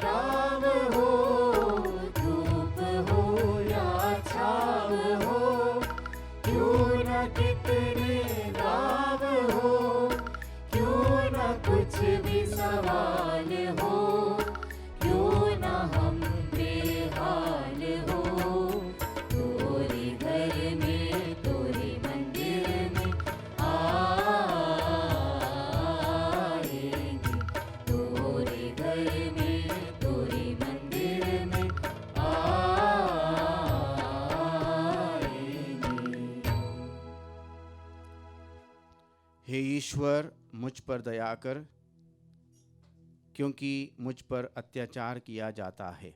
राम हो, धूप हो या छाव हो, क्यों न कितने दाव हो, क्यों न कुछ भी सवाल हो, क्यों न हम बेहाल हो, तोरी घर में तोरी मंदिर में आएंगे, तोरे घर में तोरी मंदिर में आएंगे। हे ईश्वर, मुझ पर दया कर, क्योंकि मुझ पर अत्याचार किया जाता है।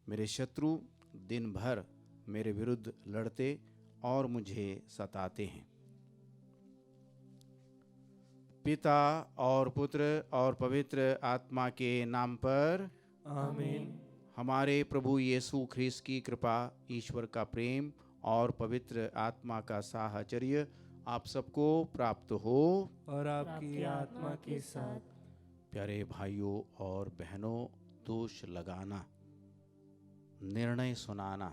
मेरे शत्रु दिन भर मेरे विरुद्ध लड़ते और मुझे सताते हैं। पिता और पुत्र और पवित्र आत्मा के नाम पर आमीन। हमारे प्रभु यीशु ख्रीस्त की कृपा, ईश्वर का प्रेम और पवित्र आत्मा का साहचर्य आप सबको प्राप्त हो। और आपकी आत्मा के साथ। प्यारे भाइयों और बहनों, दोष लगाना, निर्णय सुनाना,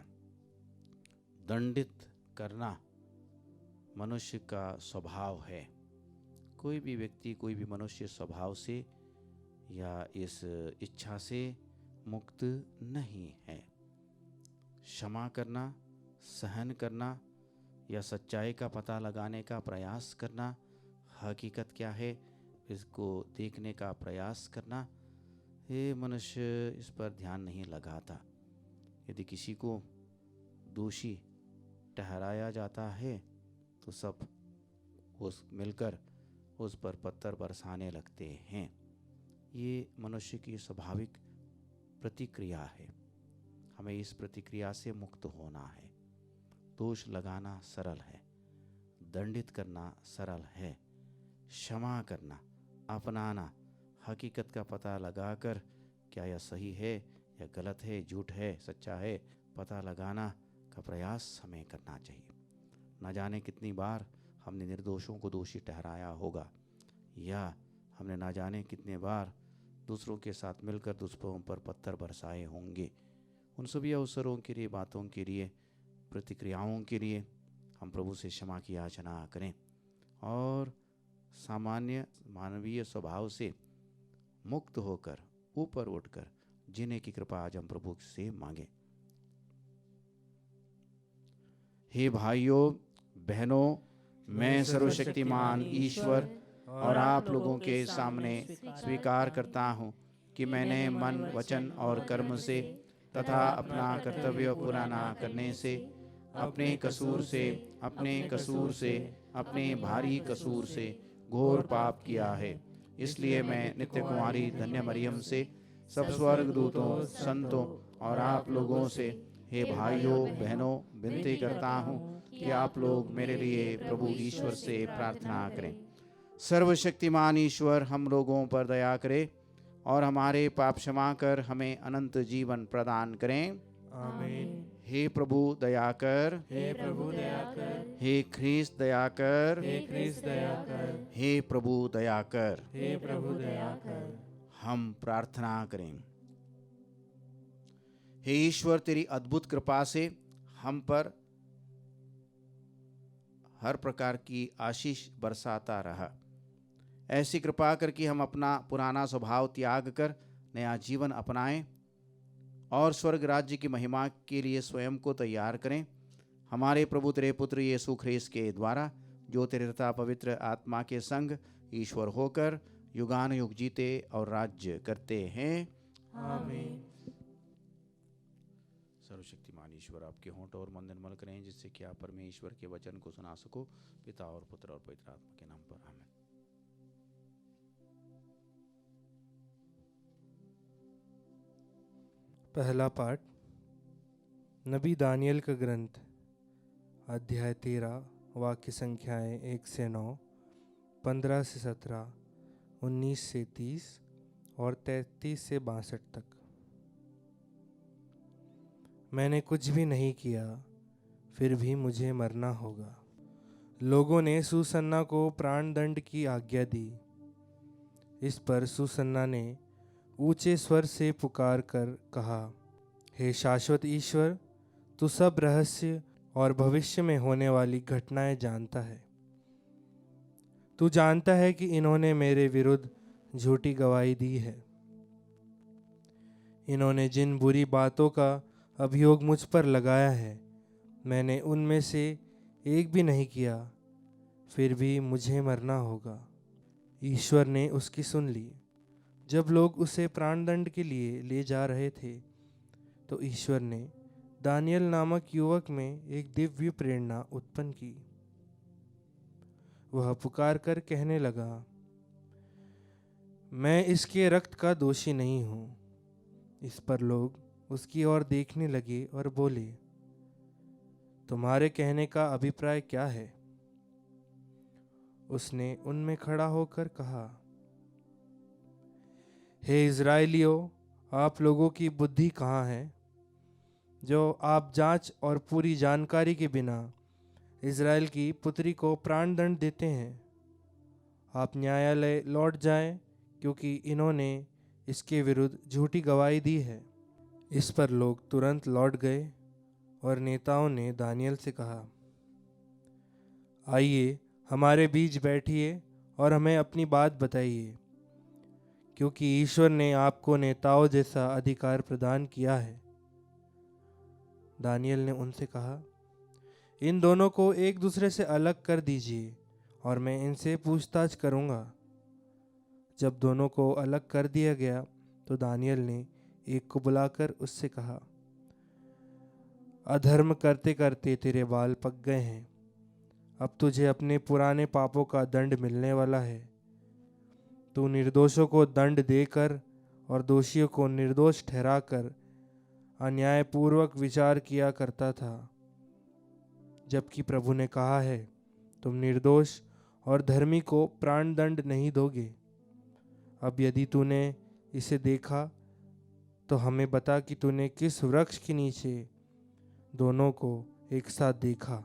दंडित करना मनुष्य का स्वभाव है। कोई भी व्यक्ति, कोई भी मनुष्य स्वभाव से या इस इच्छा से मुक्त नहीं है। क्षमा करना, सहन करना या सच्चाई का पता लगाने का प्रयास करना, हकीकत क्या है इसको देखने का प्रयास करना, ये मनुष्य इस पर ध्यान नहीं लगाता। यदि किसी को दोषी ठहराया जाता है तो सब उस मिलकर उस पर पत्थर बरसाने लगते हैं। ये मनुष्य की स्वाभाविक प्रतिक्रिया है। हमें इस प्रतिक्रिया से मुक्त होना है। दोष लगाना सरल है, दंडित करना सरल है, क्षमा करना, अपनाना, हकीकत का पता लगाकर क्या यह सही है या गलत है, झूठ है, सच्चा है, पता लगाना का प्रयास हमें करना चाहिए। न जाने कितनी बार हमने निर्दोषों को दोषी ठहराया होगा, या हमने न जाने कितने बार दूसरों के साथ मिलकर दूसरों पर पत्थर बरसाए होंगे। उन सभी अवसरों के लिए, बातों के लिए, प्रतिक्रियाओं के लिए हम प्रभु से क्षमा की याचना करें और सामान्य मानवीय स्वभाव से मुक्त होकर ऊपर उठकर जीने की कृपा आज हम प्रभु से मांगे। हे भाइयों बहनों, मैं सर्वशक्तिमान ईश्वर और आप लोगों के सामने स्वीकार करता हूँ कि मैंने मन, वचन और कर्म से तथा अपना कर्तव्य पूरा न करने से, अपने कसूर से, अपने भारी कसूर से घोर पाप किया है। इसलिए मैं नित्य कुमारी धन्य मरियम से, सब स्वर्ग दूतों, संतों और आप लोगों से, हे भाइयों बहनों, विनती करता हूँ कि आप लोग मेरे लिए प्रभु ईश्वर से प्रार्थना करें। सर्वशक्तिमान ईश्वर हम लोगों पर दया करे और हमारे पाप क्षमा कर हमें अनंत जीवन प्रदान करें। आमीन। हे प्रभु दया कर, हे प्रभु दया कर, हे ख्रीस्त दया कर, हे ख्रीस्त दया कर, हे प्रभु दया कर। हे प्रभु दया कर। हम प्रार्थना करें। हे ईश्वर, तेरी अद्भुत कृपा से हम पर हर प्रकार की आशीष बरसाता रहा। ऐसी कृपा कर कि हम अपना पुराना स्वभाव त्याग कर नया जीवन अपनाएं और स्वर्ग राज्य की महिमा के लिए स्वयं को तैयार करें। हमारे प्रभु तेरे पुत्र यीशु ख्रीस्त के द्वारा, जो तेरे तथा पवित्र आत्मा के संग ईश्वर होकर युगान युग जीते और राज्य करते हैं। आमीन। सर्वशक्तिमान ईश्वर आपके होंठ और मन निर्मल करें, जिससे कि आप परमेश्वर के वचन को सुना सको। पिता और पुत्र और पवित्र आत्मा के नाम पर आमीन। पहला पाठ नबी दानियल का ग्रंथ, अध्याय 13, वाक्य संख्याएं 1 से 9, 15 से 17, 19 से 30 और 33 से 62 तक। मैंने कुछ भी नहीं किया, फिर भी मुझे मरना होगा। लोगों ने सुसन्ना को प्राण दंड की आज्ञा दी। इस पर सुसन्ना ने ऊंचे स्वर से पुकार कर कहा, हे शाश्वत ईश्वर, तू सब रहस्य और भविष्य में होने वाली घटनाएं जानता है। तू जानता है कि इन्होंने मेरे विरुद्ध झूठी गवाही दी है। इन्होंने जिन बुरी बातों का अभियोग मुझ पर लगाया है, मैंने उनमें से एक भी नहीं किया, फिर भी मुझे मरना होगा। ईश्वर ने उसकी सुन ली। जब लोग उसे प्राणदंड के लिए ले जा रहे थे, तो ईश्वर ने दानियल नामक युवक में एक दिव्य प्रेरणा उत्पन्न की। वह पुकार कर कहने लगा, मैं इसके रक्त का दोषी नहीं हूँ। इस पर लोग उसकी ओर देखने लगे और बोले, तुम्हारे कहने का अभिप्राय क्या है? उसने उनमें खड़ा होकर कहा, हे इज़राइलियों, आप लोगों की बुद्धि कहाँ है, जो आप जांच और पूरी जानकारी के बिना इज़राइल की पुत्री को प्राणदंड देते हैं। आप न्यायालय लौट जाएं, क्योंकि इन्होंने इसके विरुद्ध झूठी गवाही दी है। इस पर लोग तुरंत लौट गए और नेताओं ने दानियल से कहा, आइए हमारे बीच बैठिए और हमें अपनी बात बताइए, क्योंकि ईश्वर ने आपको नेताओं जैसा अधिकार प्रदान किया है। दानियल ने उनसे कहा, इन दोनों को एक दूसरे से अलग कर दीजिए और मैं इनसे पूछताछ करूंगा। जब दोनों को अलग कर दिया गया, तो दानियल ने एक को बुलाकर उससे कहा, अधर्म करते करते तेरे बाल पक गए हैं। अब तुझे अपने पुराने पापों का दंड मिलने वाला है। तू निर्दोषों को दंड देकर और दोषियों को निर्दोष ठहराकर अन्यायपूर्वक विचार किया करता था, जबकि प्रभु ने कहा है, तुम निर्दोष और धर्मी को प्राणदंड नहीं दोगे। अब यदि तूने इसे देखा, तो हमें बता कि तूने किस वृक्ष के नीचे दोनों को एक साथ देखा।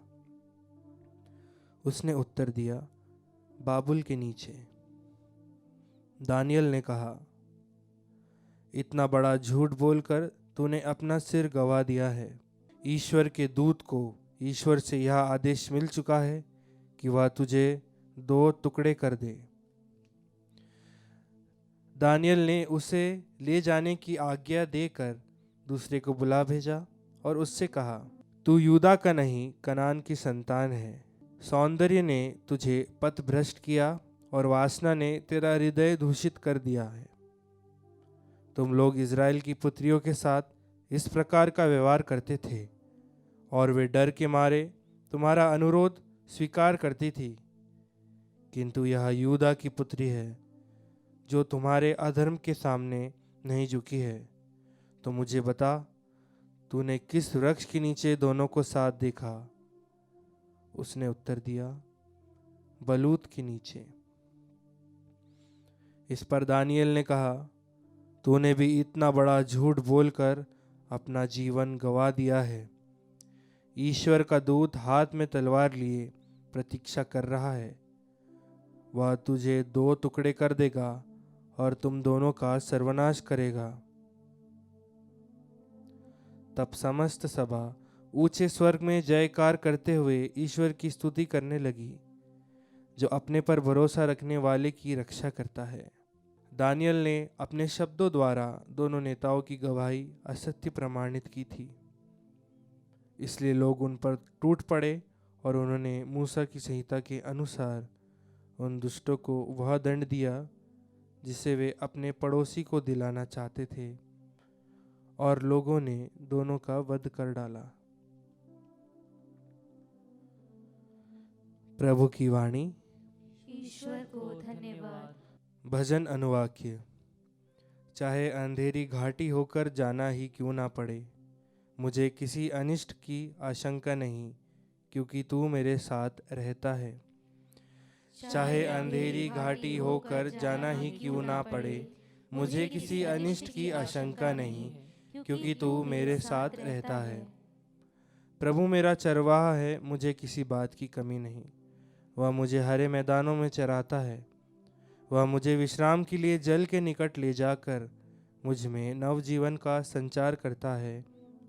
उसने उत्तर दिया, बाबुल के नीचे। दानियल ने कहा, इतना बड़ा झूठ बोलकर तूने अपना सिर गवा दिया है। ईश्वर के दूत को ईश्वर से यह आदेश मिल चुका है कि वह तुझे 2 टुकड़े कर दे। दानियल ने उसे ले जाने की आज्ञा देकर दूसरे को बुला भेजा और उससे कहा, तू यूदा का नहीं, कनान की संतान है। सौंदर्य ने तुझे पथभ्रष्ट किया और वासना ने तेरा हृदय दूषित कर दिया है। तुम लोग इज़राइल की पुत्रियों के साथ इस प्रकार का व्यवहार करते थे और वे डर के मारे तुम्हारा अनुरोध स्वीकार करती थी। किंतु यह यूदा की पुत्री है, जो तुम्हारे अधर्म के सामने नहीं झुकी है। तो मुझे बता, तूने किस वृक्ष के नीचे दोनों को साथ देखा? उसने उत्तर दिया, बलूत के नीचे। इस पर दानियल ने कहा, तूने भी इतना बड़ा झूठ बोलकर अपना जीवन गंवा दिया है। ईश्वर का दूत हाथ में तलवार लिए प्रतीक्षा कर रहा है। वह तुझे 2 टुकड़े कर देगा और तुम दोनों का सर्वनाश करेगा। तब समस्त सभा ऊंचे स्वर्ग में जयकार करते हुए ईश्वर की स्तुति करने लगी, जो अपने पर भरोसा रखने वाले की रक्षा करता है। दानियल ने अपने शब्दों द्वारा दोनों नेताओं की गवाही असत्य प्रमाणित की थी, इसलिए लोग उन पर टूट पड़े और उन्होंने मूसा की संहिता के अनुसार उन दुष्टों को वह दंड दिया जिसे वे अपने पड़ोसी को दिलाना चाहते थे, और लोगों ने दोनों का वध कर डाला। प्रभु की वाणी। ईश्वर को धन्यवाद। भजन अनुवाक्य। चाहे अंधेरी घाटी होकर जाना ही क्यों ना पड़े, मुझे किसी अनिष्ट की आशंका नहीं, क्योंकि तू मेरे साथ रहता है। चाहे अंधेरी घाटी होकर जाना ही क्यों ना पड़े, मुझे किसी अनिष्ट की आशंका नहीं, क्योंकि तू मेरे साथ रहता है। प्रभु मेरा चरवाहा है, मुझे किसी बात की कमी नहीं। वह मुझे हरे मैदानों में चराता है। वह मुझे विश्राम के लिए जल के निकट ले जाकर मुझ में नवजीवन का संचार करता है।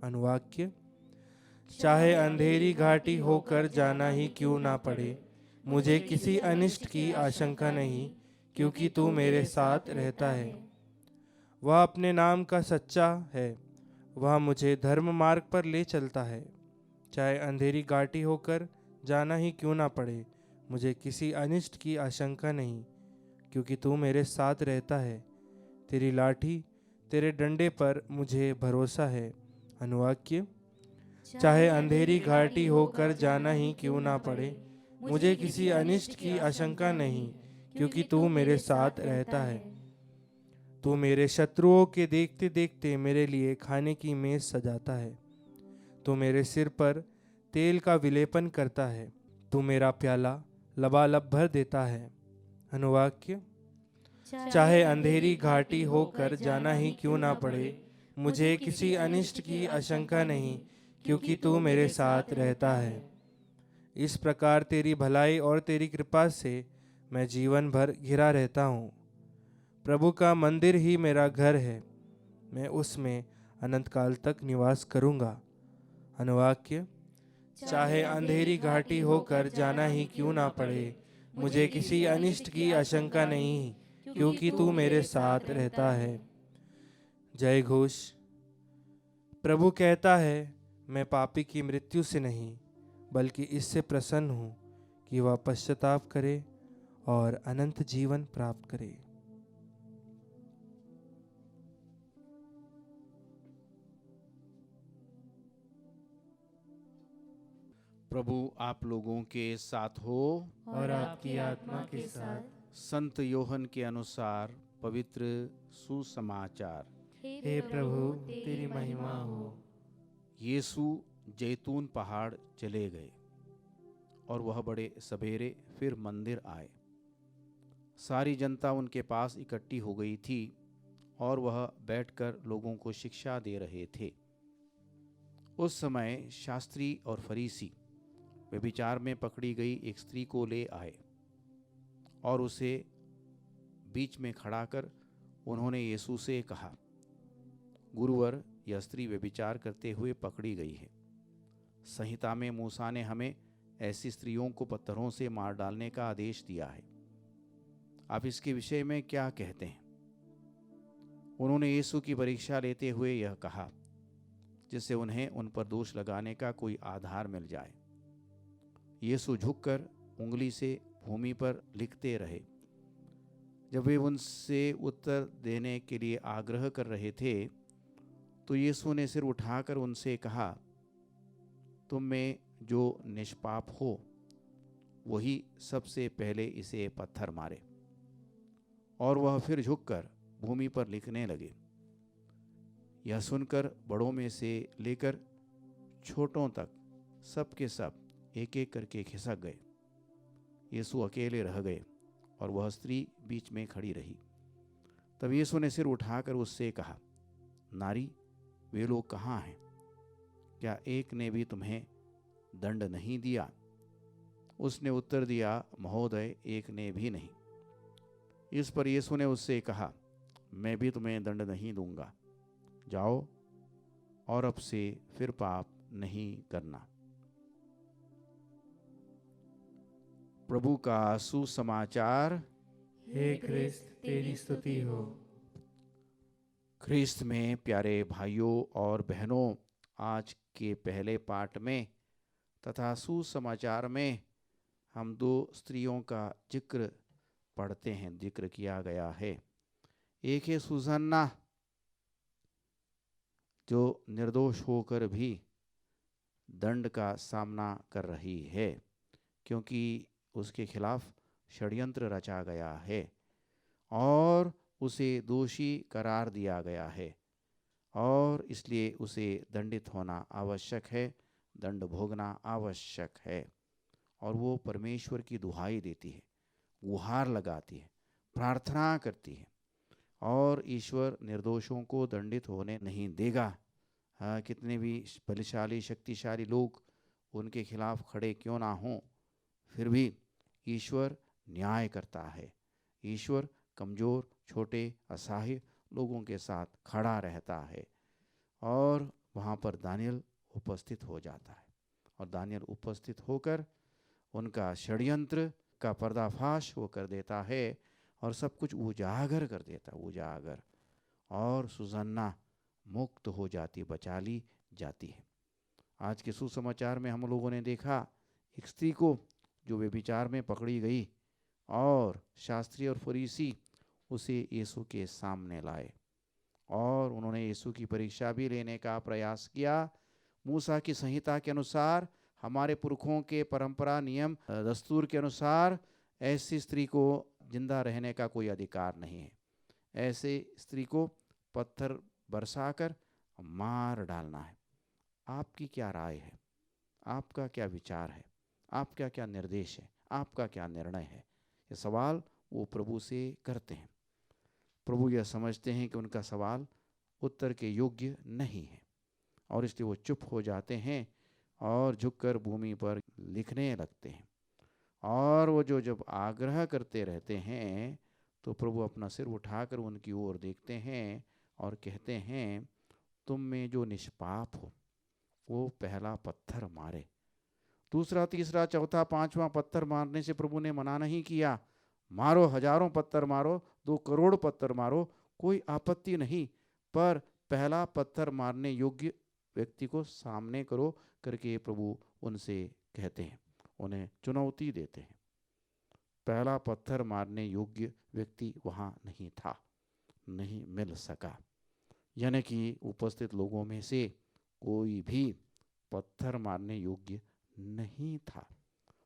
अनुवाक्य: चाहे अंधेरी घाटी होकर जाना ही क्यों ना पड़े, मुझे किसी अनिष्ट की आशंका नहीं, क्योंकि तू मेरे साथ रहता है। वह अपने नाम का सच्चा है, वह मुझे धर्म मार्ग पर ले चलता है। चाहे अंधेरी घाटी होकर जाना ही क्यों ना पड़े, मुझे किसी अनिष्ट की आशंका नहीं, क्योंकि तू मेरे साथ रहता है। तेरी लाठी, तेरे डंडे पर मुझे भरोसा है। अनुवाक्य: चाहे अंधेरी घाटी होकर जाना ही क्यों ना पड़े, मुझे किसी अनिष्ट की आशंका नहीं, क्योंकि तू मेरे साथ रहता है। तू मेरे शत्रुओं के देखते देखते मेरे लिए खाने की मेज सजाता है। तू मेरे सिर पर तेल का विलेपन करता है। तू मेरा प्याला लबालब भर देता है। अनुवाक्य: चाहे अंधेरी घाटी होकर जाना ही क्यों ना पड़े, मुझे किसी अनिष्ट की आशंका नहीं, क्योंकि तू मेरे साथ रहता है। इस प्रकार तेरी भलाई और तेरी कृपा से मैं जीवन भर घिरा रहता हूँ। प्रभु का मंदिर ही मेरा घर है, मैं उसमें अनंत काल तक निवास करूँगा। अनुवाक्य: चाहे अंधेरी घाटी होकर जाना ही क्यों ना पड़े, मुझे किसी अनिष्ट की आशंका नहीं, क्योंकि तू मेरे साथ रहता है। जय घोष। प्रभु कहता है, मैं पापी की मृत्यु से नहीं, बल्कि इससे प्रसन्न हूँ कि वह पश्चाताप करे और अनंत जीवन प्राप्त करे। प्रभु आप लोगों के साथ हो और आपकी आत्मा के साथ। संत योहन के अनुसार पवित्र सुसमाचार। हे प्रभु, तेरी महिमा हो। यीशु जैतून पहाड़ चले गए और वह बड़े सवेरे फिर मंदिर आए। सारी जनता उनके पास इकट्ठी हो गई थी और वह बैठकर लोगों को शिक्षा दे रहे थे। उस समय शास्त्री और फरीसी व्यभिचार में पकड़ी गई एक स्त्री को ले आए और उसे बीच में खड़ा कर उन्होंने यीशु से कहा, गुरुवर, यह स्त्री व्यभिचार करते हुए पकड़ी गई है। संहिता में मूसा ने हमें ऐसी स्त्रियों को पत्थरों से मार डालने का आदेश दिया है। आप इसके विषय में क्या कहते हैं? उन्होंने यीशु की परीक्षा लेते हुए यह कहा, जिससे उन्हें उन पर दोष लगाने का कोई आधार मिल जाए। यीशु झुककर उंगली से भूमि पर लिखते रहे। जब वे उनसे उत्तर देने के लिए आग्रह कर रहे थे, तो यीशु ने सिर उठाकर उनसे कहा, तुम में जो निष्पाप हो वही सबसे पहले इसे पत्थर मारे। और वह फिर झुककर भूमि पर लिखने लगे। यह सुनकर बड़ों में से लेकर छोटों तक सब के सब एक एक करके खिसक गए। यीशु अकेले रह गए और वह स्त्री बीच में खड़ी रही। तब यीशु ने सिर उठाकर उससे कहा, नारी, वे लोग कहाँ हैं? क्या एक ने भी तुम्हें दंड नहीं दिया? उसने उत्तर दिया, महोदय, एक ने भी नहीं। इस पर यीशु ने उससे कहा, मैं भी तुम्हें दंड नहीं दूंगा। जाओ और अब से फिर पाप नहीं करना। प्रभु का सुसमाचार। हे ख्रिस्त, तेरी स्तुति हो। ख्रिस्त में प्यारे भाइयों और बहनों, आज के पहले पाठ में तथा सुसमाचार में हम दो स्त्रियों का जिक्र पढ़ते हैं, जिक्र किया गया है। एक है सुसन्ना, जो निर्दोष होकर भी दंड का सामना कर रही है, क्योंकि उसके खिलाफ षड्यंत्र रचा गया है और उसे दोषी करार दिया गया है और इसलिए उसे दंडित होना आवश्यक है, दंड भोगना आवश्यक है। और वो परमेश्वर की दुहाई देती है, गुहार लगाती है, प्रार्थना करती है और ईश्वर निर्दोषों को दंडित होने नहीं देगा। हाँ, कितने भी बलशाली शक्तिशाली लोग उनके खिलाफ खड़े क्यों ना हों, फिर भी ईश्वर न्याय करता है। ईश्वर कमज़ोर, छोटे, असहाय लोगों के साथ खड़ा रहता है और वहाँ पर दानियल उपस्थित हो जाता है। और दानियल उपस्थित होकर उनका षड्यंत्र का पर्दाफाश वो कर देता है और सब कुछ उजागर कर देता, उजागर। और सुसन्ना मुक्त हो जाती, बचा ली जाती है। आज के सुसमाचार में हम लोगों ने देखा एक स्त्री को जो व्यभिचार में पकड़ी गई और शास्त्री और फरीसी उसे यीशु के सामने लाए और उन्होंने यीशु की परीक्षा भी लेने का प्रयास किया। मूसा की संहिता के अनुसार, हमारे पुरखों के परंपरा नियम दस्तूर के अनुसार ऐसी स्त्री को जिंदा रहने का कोई अधिकार नहीं है। ऐसे स्त्री को पत्थर बरसाकर मार डालना है। आपकी क्या राय है? आपका क्या विचार है? आपका क्या निर्देश है? आपका क्या निर्णय है? ये सवाल वो प्रभु से करते हैं। प्रभु यह समझते हैं कि उनका सवाल उत्तर के योग्य नहीं है और इसलिए वो चुप हो जाते हैं और झुककर भूमि पर लिखने लगते हैं। और वो जब आग्रह करते रहते हैं तो प्रभु अपना सिर उठाकर उनकी ओर देखते हैं और कहते हैं, तुम में जो निष्पाप हो वो पहला पत्थर मारे। दूसरा, तीसरा, चौथा, पांचवा पत्थर मारने से प्रभु ने मना नहीं किया। मारो, हजारों पत्थर मारो, 2 करोड़ पत्थर मारो, कोई आपत्ति नहीं, पर पहला पत्थर मारने योग्य व्यक्ति को सामने करो करके प्रभु उनसे कहते हैं, उन्हें चुनौती देते हैं। पहला पत्थर मारने योग्य व्यक्ति वहाँ नहीं था, नहीं मिल सका। यानी कि उपस्थित लोगों में से कोई भी पत्थर मारने योग्य नहीं था।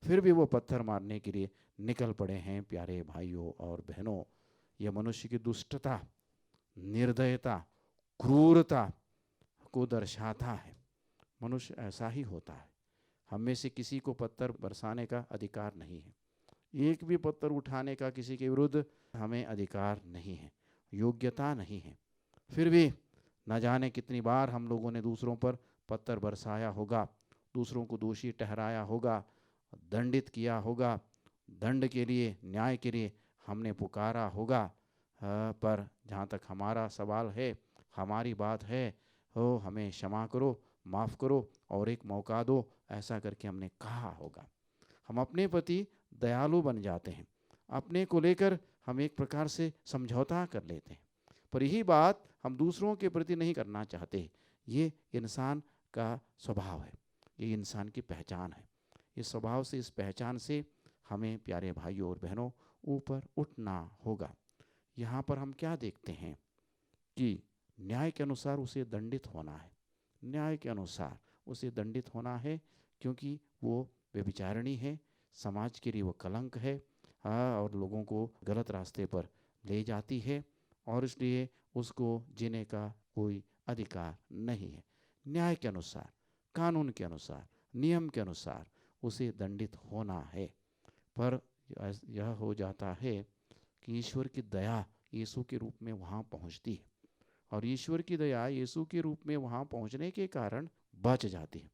फिर भी वो पत्थर मारने के लिए निकल पड़े हैं। प्यारे भाइयों और बहनों, यह मनुष्य की दुष्टता, निर्दयता, क्रूरता को दर्शाता है। मनुष्य ऐसा ही होता है। हम में से किसी को पत्थर बरसाने का अधिकार नहीं है। एक भी पत्थर उठाने का किसी के विरुद्ध हमें अधिकार नहीं है, योग्यता नहीं है। फिर भी न जाने कितनी बार हम लोगों ने दूसरों पर पत्थर बरसाया होगा, दूसरों को दोषी ठहराया होगा, दंडित किया होगा, दंड के लिए, न्याय के लिए हमने पुकारा होगा। पर जहाँ तक हमारा सवाल है, हमारी बात है, हो हमें क्षमा करो, माफ़ करो और एक मौका दो, ऐसा करके हमने कहा होगा। हम अपने प्रति दयालु बन जाते हैं, अपने को लेकर हम एक प्रकार से समझौता कर लेते हैं, पर यही बात हम दूसरों के प्रति नहीं करना चाहते। ये इंसान का स्वभाव है, ये इंसान की पहचान है। इस स्वभाव से, इस पहचान से हमें प्यारे भाइयों और बहनों ऊपर उठना होगा। यहाँ पर हम क्या देखते हैं कि न्याय के अनुसार उसे दंडित होना है, न्याय के अनुसार उसे दंडित होना है, क्योंकि वो व्यभिचारिणी है, समाज के लिए वो कलंक है और लोगों को गलत रास्ते पर ले जाती है और इसलिए उसको जीने का कोई अधिकार नहीं है। न्याय के अनुसार, कानून के अनुसार, नियम के अनुसार उसे दंडित होना है। पर यह हो जाता है कि ईश्वर की दया यीशु के रूप में वहाँ पहुँचती है और ईश्वर की दया यीशु के रूप में वहाँ पहुँचने के कारण बच जाती है।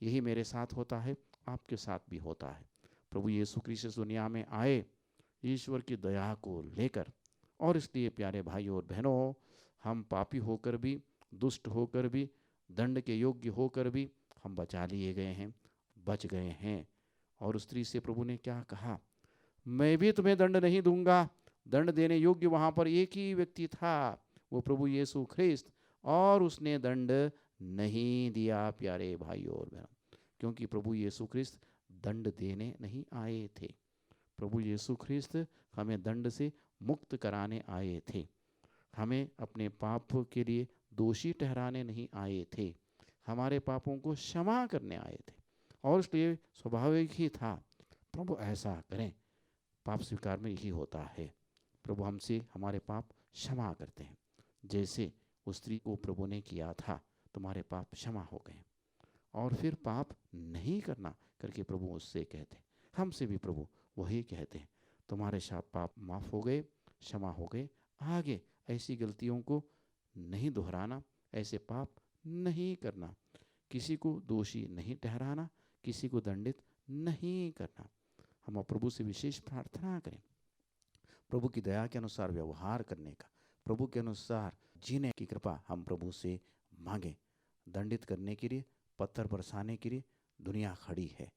यही मेरे साथ होता है, आपके साथ भी होता है। प्रभु यीशु क्रिस्त इस दुनिया में आए ईश्वर की दया को लेकर, और इसलिए प्यारे भाइयों और बहनों, हम पापी होकर भी, दुष्ट होकर भी, दंड के योग्य होकर भी हम बचा लिए गए हैं, बच गए हैं। और उस स्त्री से प्रभु ने क्या कहा, मैं भी तुम्हें दंड नहीं दूंगा। दंड देने योग्य वहाँ पर एक ही व्यक्ति था, वो प्रभु यीशु ख्रिस्त, और उसने दंड नहीं दिया प्यारे भाइयों और बहनों, क्योंकि प्रभु यीशु ख्रिस्त दंड देने नहीं आए थे। प्रभु यीशु ख्रिस्त हमें दंड से मुक्त कराने आए थे, हमें अपने पाप के लिए दोषी ठहराने नहीं आए थे, हमारे पापों को क्षमा करने आए थे। और इसलिए स्वाभाविक ही था प्रभु ऐसा करें। पाप स्वीकार में यही होता है, प्रभु हमसे हमारे पाप क्षमा करते हैं। जैसे उस स्त्री को प्रभु ने किया था, तुम्हारे पाप क्षमा हो गए। और फिर पाप नहीं करना करके प्रभु उससे कहते, हमसे भी प्रभु वही कहते हैं, तुम्हारे साथ पाप माफ़ हो गए, क्षमा हो गए, आगे ऐसी गलतियों को नहीं दोहराना, ऐसे पाप नहीं करना, किसी को दोषी नहीं ठहराना, किसी को दंडित नहीं करना। हम प्रभु से विशेष प्रार्थना करें, प्रभु की दया के अनुसार व्यवहार करने का, प्रभु के अनुसार जीने की कृपा हम प्रभु से मांगें। दंडित करने के लिए, पत्थर बरसाने के लिए दुनिया खड़ी है,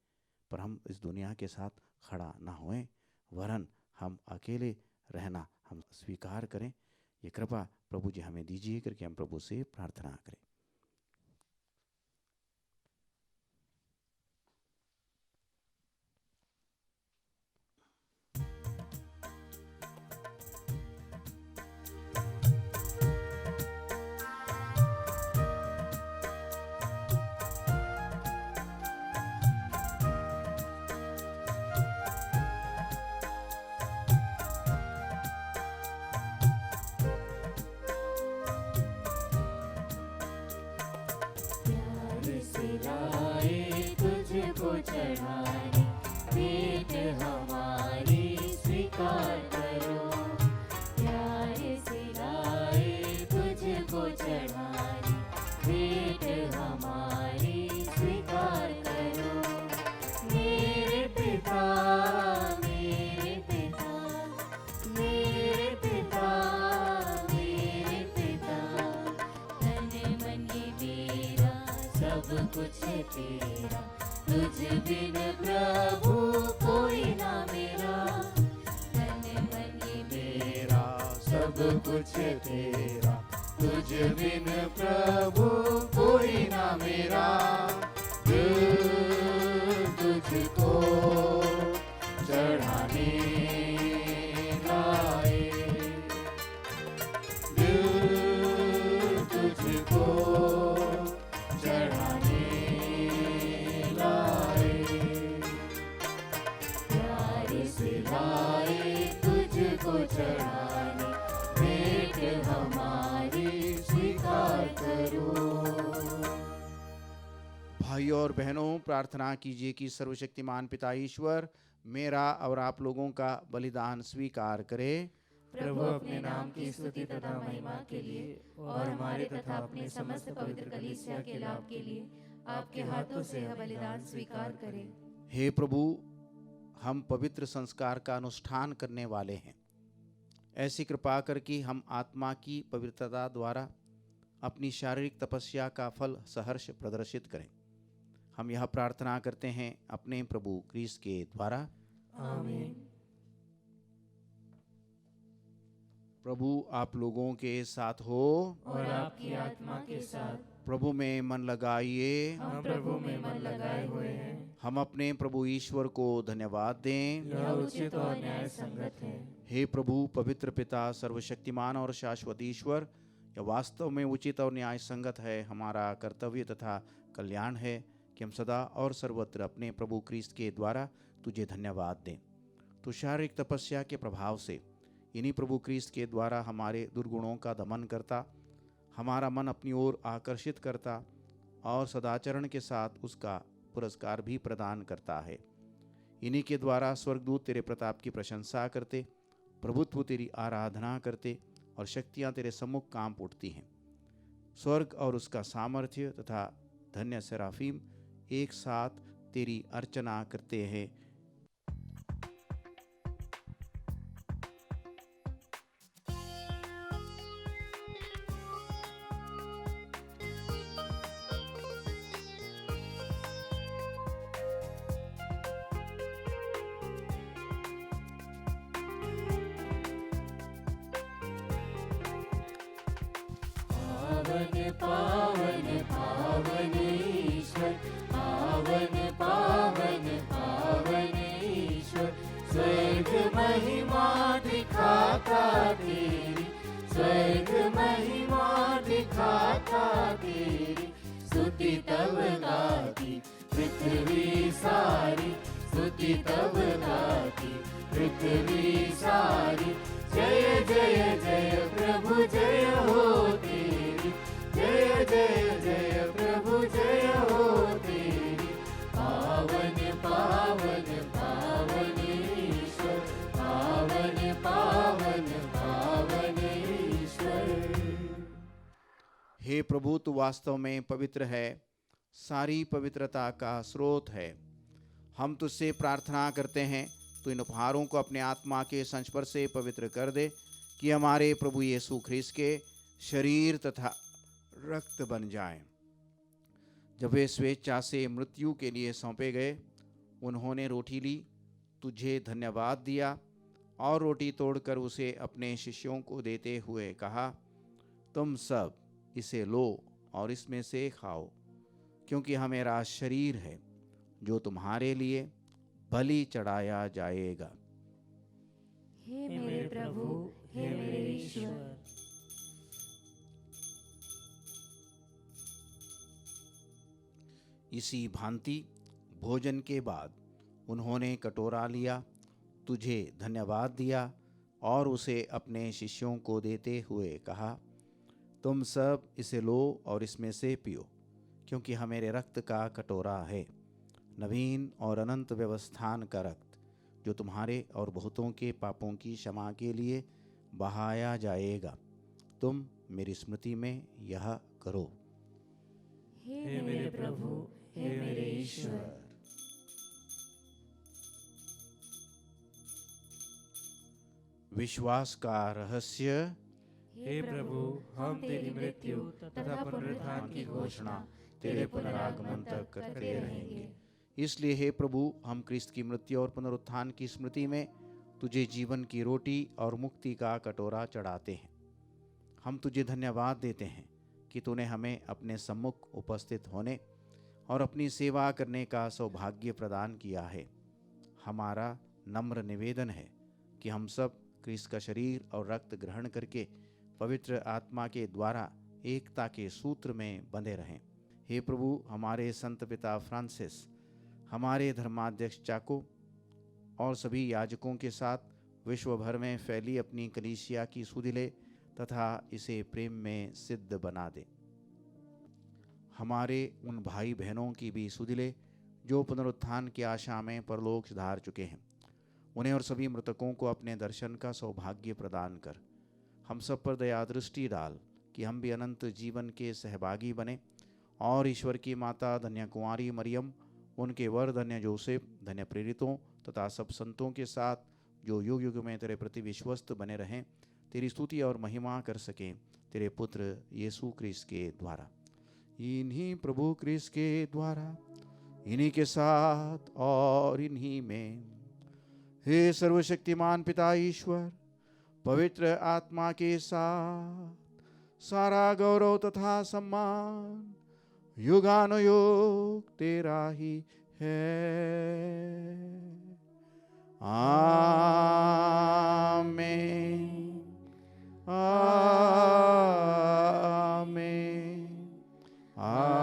पर हम इस दुनिया के साथ खड़ा ना होएं, वरन हम अकेले रहना हम स्वीकार करें। ये कृपा प्रभु जी हमें दीजिए करके हम प्रभु से प्रार्थना करें। प्यार से लाए तुझको चढ़ाने, भेंट हमारी स्वीकार करो। प्यार से लाए तुझको चढ़ाने, भेंट हमारी स्वीकार करो। मेरे पिता, मेरे पिता, मेरे पिता, मेरे पिता, तन मन ये मेरा सब कुछ है तेरा। तुझ बिन प्रभु कोई ना मेरा, तन मन ये मेरा सब कुछ है तेरा। तुझ बिन प्रभु कोई ना मेरा। दिल तुझको चढ़ाने लाए, दिल तुझको चढ़ाने लाए। प्यार से लाए तुझको चढ़ाने, भेंट हमारी स्वीकार करो। भाइयों और बहनों, प्रार्थना कीजिए कि सर्वशक्तिमान पिता ईश्वर मेरा और आप लोगों का बलिदान स्वीकार करे। प्रभु अपने नाम की स्तुति तथा महिमा के लिए और हमारे तथा अपने समस्त पवित्र कलीसिया के लाभ के लिए आपके हाथों से यह बलिदान स्वीकार करें। हे प्रभु, हम पवित्र संस्कार का अनुष्ठान करने वाले हैं। ऐसी कृपा कर कि हम आत्मा की पवित्रता द्वारा अपनी शारीरिक तपस्या का फल सहर्ष प्रदर्शित करें। हम यह प्रार्थना करते हैं अपने प्रभु क्रिस्त के द्वारा। आमीन। प्रभु आप लोगों के साथ हो और आपकी आत्मा के साथ। प्रभु में मन लगाइए। हम प्रभु में मन लगाए हुए हैं। हम अपने प्रभु ईश्वर को धन्यवाद दें। यह उचित और न्याय संगत है। हे प्रभु पवित्र पिता सर्वशक्तिमान और शाश्वत ईश्वर, यह वास्तव में उचित और न्याय संगत है, हमारा कर्तव्य तथा कल्याण है कि हम सदा और सर्वत्र अपने प्रभु क्रिस्त के द्वारा तुझे धन्यवाद दें। तो शारीरिक तपस्या के प्रभाव से इन्हीं प्रभु क्रिस्त के द्वारा हमारे दुर्गुणों का दमन करता, हमारा मन अपनी ओर आकर्षित करता और सदाचरण के साथ उसका पुरस्कार भी प्रदान करता है। इन्हीं के द्वारा स्वर्गदूत तेरे प्रताप की प्रशंसा करते, प्रभुत्व तेरी आराधना करते और शक्तियाँ तेरे सम्मुख काम उठती हैं। स्वर्ग और उसका सामर्थ्य तथा धन्य सेराफीम एक साथ तेरी अर्चना करते हैं। पावन पावन पावन ईश्वर, पावन पावन पावन ईश्वर, स्वर्ग महिमा दिखाता तेरी, स्वर्ग महिमा दिखाता तेरी। स्तुति तब गाती पृथ्वी सारी, स्तुति तब गाती पृथ्वी सारी। जय जय जय प्रभु जय हो तेरी, जय जय जय प्रभु जय हो तेरी। पावन पावन पावन ईश्वर, पावन पावन पावन ईश्वर। हे प्रभु तू वास्तव में पवित्र है, सारी पवित्रता का स्रोत है। हम तुझसे प्रार्थना करते हैं तू इन उपहारों को अपने आत्मा के संस्पर्श से पवित्र कर दे, कि हमारे प्रभु यीशु ख्रिस्त के शरीर तथा रक्त बन जाएं। जब वे स्वेच्छा से मृत्यु के लिए सौंपे गए, उन्होंने रोटी ली, तुझे धन्यवाद दिया और रोटी तोड़कर उसे अपने शिष्यों को देते हुए कहा, तुम सब इसे लो और इसमें से खाओ, क्योंकि यह मेरा शरीर है जो तुम्हारे लिए बलि चढ़ाया जाएगा। हे मेरे प्रभु, हे मेरे ईश्वर। इसी भांति भोजन के बाद उन्होंने कटोरा लिया, तुझे धन्यवाद दिया और उसे अपने शिष्यों को देते हुए कहा, तुम सब इसे लो और इसमें से पियो, क्योंकि यह मेरे रक्त का कटोरा है, नवीन और अनंत व्यवस्थान का रक्त, जो तुम्हारे और बहुतों के पापों की क्षमा के लिए बहाया जाएगा। तुम मेरी स्मृति में यह करो। हे मेरे प्रभु, हे मेरे ईश्वर। विश्वास का रहस्य। हे प्रभु, हम तेरी मृत्यु तथा पुनरुत्थान की घोषणा तेरे पुनरागमन तक करते रहेंगे। इसलिए हे प्रभु, हम क्रिस्त की मृत्यु और पुनरुत्थान की स्मृति में तुझे जीवन की रोटी और मुक्ति का कटोरा चढ़ाते हैं। हम तुझे धन्यवाद देते हैं कि तूने हमें अपने सम्मुख उपस्थित होने और अपनी सेवा करने का सौभाग्य प्रदान किया है। हमारा नम्र निवेदन है कि हम सब क्रिस्त का शरीर और रक्त ग्रहण करके पवित्र आत्मा के द्वारा एकता के सूत्र में बंधे रहें। हे प्रभु, हमारे संत पिता फ्रांसिस, हमारे धर्माध्यक्ष चाको और सभी याजकों के साथ विश्व भर में फैली अपनी कलीसिया की सुधि ले तथा इसे प्रेम में सिद्ध बना दे। हमारे उन भाई बहनों की भी सुधि ले जो पुनरुत्थान की आशा में परलोक सिधार चुके हैं। उन्हें और सभी मृतकों को अपने दर्शन का सौभाग्य प्रदान कर। हम सब पर दया दृष्टि डाल कि हम भी अनंत जीवन के सहभागी बने और ईश्वर की माता धन्य कुंवारी मरियम, उनके वर धन्य जोसेफ, धन्य प्रेरितों तथा सब संतों के साथ जो युग युग में तेरे प्रति विश्वस्त बने रहें, तेरी स्तुति और महिमा कर सकें तेरे पुत्र यीशु क्रिस्त के द्वारा। इन्हीं प्रभु क्रिस्त के द्वारा, इन्हीं के साथ और इन्हीं में, हे सर्वशक्तिमान पिता ईश्वर, पवित्र आत्मा के साथ सारा गौरव तथा सम्मान युगानुयुग तेरा ही है। आमीन, आमीन, आमीन।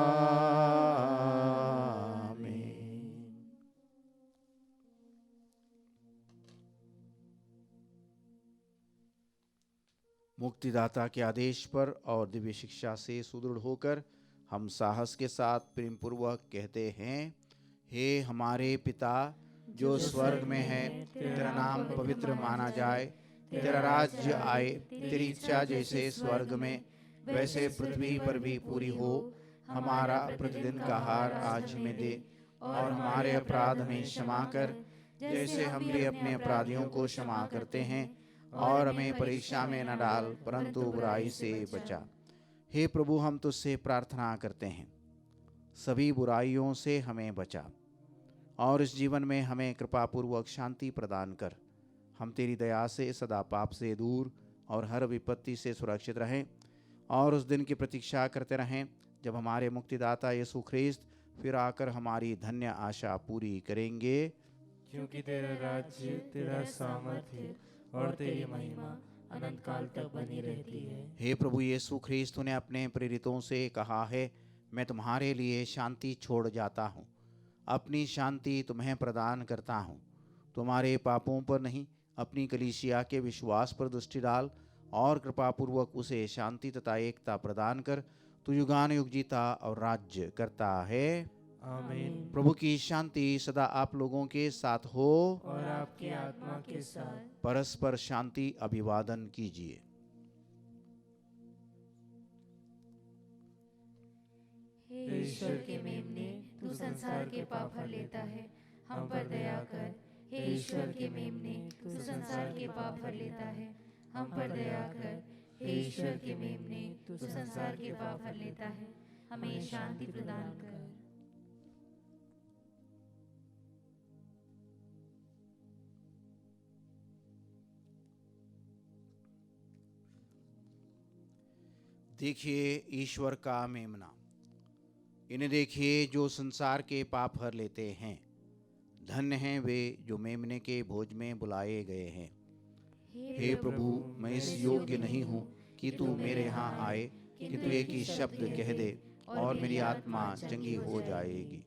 मुक्तिदाता के आदेश पर और दिव्य शिक्षा से सुदृढ़ होकर हम साहस के साथ प्रेम पूर्वक कहते हैं, हे हमारे पिता जो स्वर्ग में है, तेरा नाम पवित्र माना जाए, तेरा राज्य आए, तेरी इच्छा जैसे स्वर्ग में वैसे पृथ्वी पर भी पूरी हो। हमारा प्रतिदिन का आहार आज हमें दे और हमारे अपराध हमें क्षमा कर, जैसे हम भी अपने अपराधियों को क्षमा करते हैं, और हमें परीक्षा में न डाल परंतु बुराई से बचा। हे प्रभु, हम तुझसे प्रार्थना करते हैं, सभी बुराइयों से हमें बचा और इस जीवन में हमें कृपापूर्वक शांति प्रदान कर। हम तेरी दया से सदा पाप से दूर और हर विपत्ति से सुरक्षित रहें और उस दिन की प्रतीक्षा करते रहें जब हमारे मुक्तिदाता यीशु ख्रिस्त फिर आकर हमारी धन्य आशा पूरी करेंगे। क्योंकि तेरा राज्य, तेरा सामर्थ्य और तेरी महिमा अनंत काल तक बनी रहती है। हे प्रभु यीशु ख्रिस्त ने अपने प्रेरितों से कहा है, मैं तुम्हारे लिए शांति छोड़ जाता हूँ, अपनी शांति तुम्हें प्रदान करता हूँ। तुम्हारे पापों पर नहीं, अपनी कलीसिया के विश्वास पर दृष्टि डाल और कृपापूर्वक उसे शांति तथा एकता प्रदान कर। तू युगान युग जीता और राज्य करता है। आमीन। प्रभु की शांति सदा आप लोगों के साथ हो और आपकी आत्मा के साथ। परस्पर शांति अभिवादन कीजिए। हे ईश्वर के मेमने, तू संसार के पाप हर लेता है, हम पर दया कर। हे ईश्वर के मेमने, तू संसार के पाप हर लेता है, हम पर दया कर। हे ईश्वर के मेमने, तू संसार के पाप हर लेता है, हमें शांति प्रदान कर। देखिए ईश्वर का मेमना, इन्हें देखिए जो संसार के पाप हर लेते हैं। धन्य हैं वे जो मेमने के भोज में बुलाए गए हैं। हे प्रभु, मैं इस योग्य नहीं हूँ कि तू मेरे यहाँ आए, किंतु एक ही शब्द कह दे और मेरी आत्मा चंगी हो जाएगी।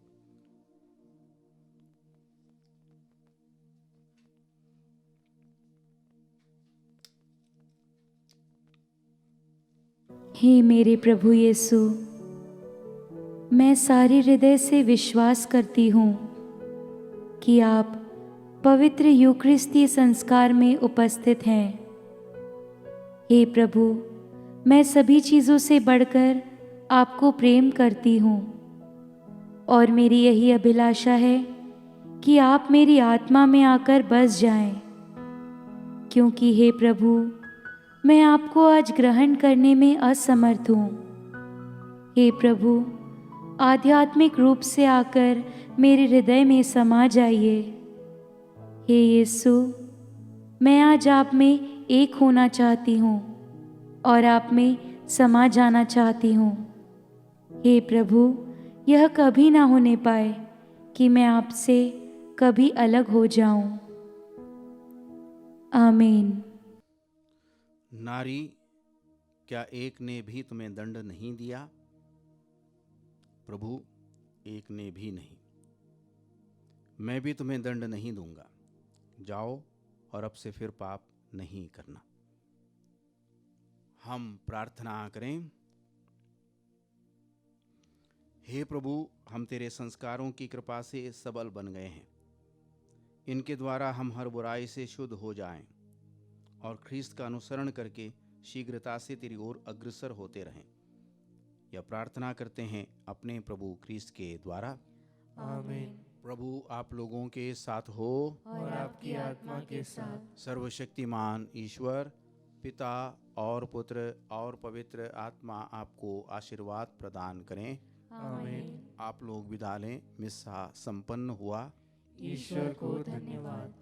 हे मेरे प्रभु यीशु, मैं सारे हृदय से विश्वास करती हूँ कि आप पवित्र यूकरिस्ती संस्कार में उपस्थित हैं। हे प्रभु, मैं सभी चीज़ों से बढ़कर आपको प्रेम करती हूँ और मेरी यही अभिलाषा है कि आप मेरी आत्मा में आकर बस जाएं, क्योंकि हे प्रभु, मैं आपको आज ग्रहण करने में असमर्थ हूँ। हे प्रभु, आध्यात्मिक रूप से आकर मेरे हृदय में समा जाइए। हे यीशु, मैं आज आप में एक होना चाहती हूँ और आप में समा जाना चाहती हूँ। हे प्रभु, यह कभी ना होने पाए कि मैं आपसे कभी अलग हो जाऊं। आमीन। नारी, क्या एक ने भी तुम्हें दंड नहीं दिया? प्रभु, एक ने भी नहीं। मैं भी तुम्हें दंड नहीं दूंगा। जाओ और अब से फिर पाप नहीं करना। हम प्रार्थना करें। हे प्रभु, हम तेरे संस्कारों की कृपा से सबल बन गए हैं। इनके द्वारा हम हर बुराई से शुद्ध हो जाएं और ख्रीस्त का अनुसरण करके शीघ्रता से तेरी ओर अग्रसर होते रहें। यह प्रार्थना करते हैं अपने प्रभु ख्रीस्त के द्वारा। आमीन। प्रभु आप लोगों के साथ हो और आपकी आत्मा के साथ। सर्वशक्तिमान ईश्वर पिता और पुत्र और पवित्र आत्मा आपको आशीर्वाद प्रदान करें। आमीन। आप लोग विदा लें। मिस्सा संपन्न हुआ। ईश्वर को धन्यवाद।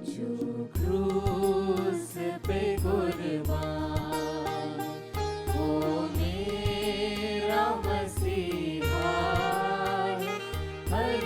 जो क्रूस पे कुर्बान, वो मेरा मसीहा, हर